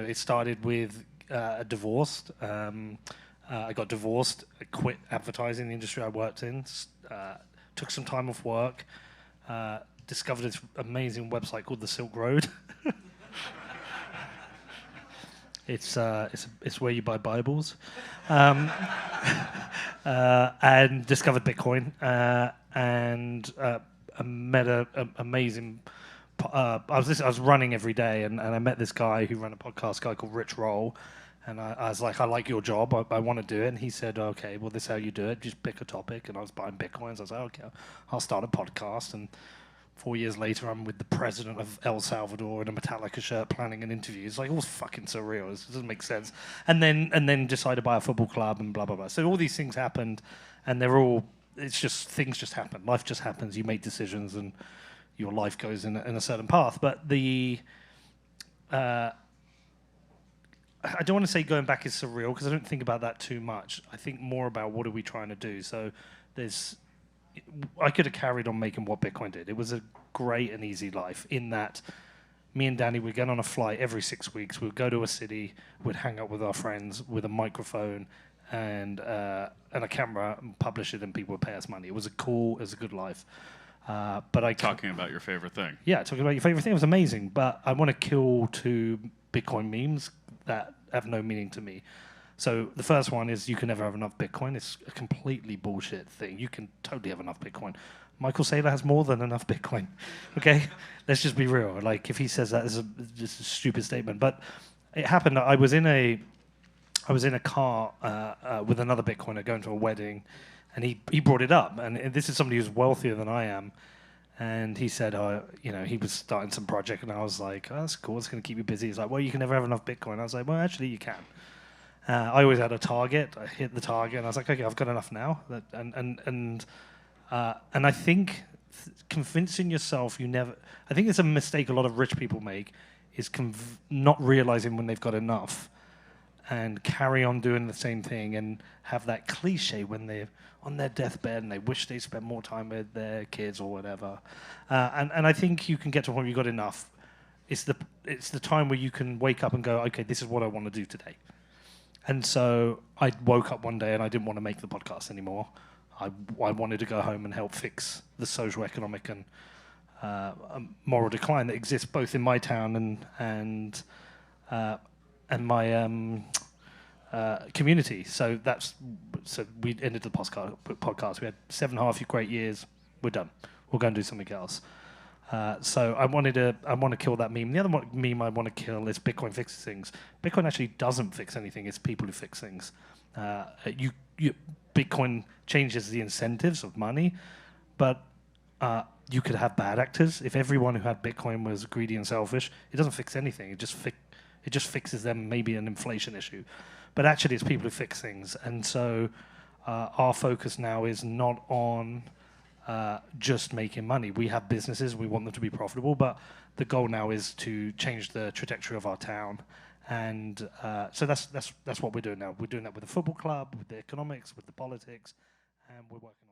it started with a divorce. I got divorced. I quit advertising, the industry I worked in. Took some time off work. Discovered this amazing website called the Silk Road. It's where you buy Bibles, and discovered Bitcoin, and met an amazing. I was running every day, and I met this guy who ran a podcast, guy called Rich Roll, and I was like, I like your job, I want to do it, and he said, okay, well, this is how you do it, just pick a topic, and I was buying Bitcoins. I was like, okay, I'll start a podcast, and 4 years later, I'm with the president of El Salvador in a Metallica shirt planning an interview. It's like, it was fucking surreal. It doesn't make sense. And then decided to buy a football club and blah, blah, blah. So all these things happened, and it's just, things just happen. Life just happens. You make decisions, and your life goes in a certain path. But I don't want to say going back is surreal, because I don't think about that too much. I think more about what are we trying to do. So I could have carried on making what Bitcoin did. It was a great and easy life in that me and Danny would get on a flight every 6 weeks. We'd go to a city, we'd hang out with our friends with a microphone and a camera and publish it, and people would pay us money. It was a good life. Talking about your favorite thing. Yeah, talking about your favorite thing was amazing. But I want to kill 2 Bitcoin memes that have no meaning to me. So the first one is you can never have enough Bitcoin. It's a completely bullshit thing. You can totally have enough Bitcoin. Michael Saylor has more than enough Bitcoin. Okay, let's just be real. Like, if he says that, it's just a stupid statement. But it happened. I was in a car with another Bitcoiner going to a wedding, and he brought it up. And this is somebody who's wealthier than I am. And he said, he was starting some project, and I was like, oh, that's cool. It's going to keep you busy. He's like, well, you can never have enough Bitcoin. I was like, well, actually, you can. I always had a target. I hit the target, and I was like, okay, I've got enough now. And I think convincing yourself I think it's a mistake a lot of rich people make, is not realizing when they've got enough, and carry on doing the same thing, and have that cliche when they're on their deathbed and they wish they spent more time with their kids or whatever. And I think you can get to a point where you've got enough. It's the time where you can wake up and go, okay, this is what I want to do today. And so I woke up one day and I didn't want to make the podcast anymore. I wanted to go home and help fix the socioeconomic and moral decline that exists both in my town and my community. So we ended the podcast. We had 7.5 great years. We're done. We'll go and do something else. So I want to kill that meme. The other meme I want to kill is Bitcoin fixes things. Bitcoin actually doesn't fix anything. It's people who fix things. Bitcoin changes the incentives of money, but you could have bad actors. If everyone who had Bitcoin was greedy and selfish, it doesn't fix anything. It just fixes them, maybe an inflation issue. But actually, it's people who fix things. And so our focus now is not on just making money. We have businesses, we want them to be profitable, but the goal now is to change the trajectory of our town. And so that's what we're doing now. We're doing that with the football club, with the economics, with the politics, and we're working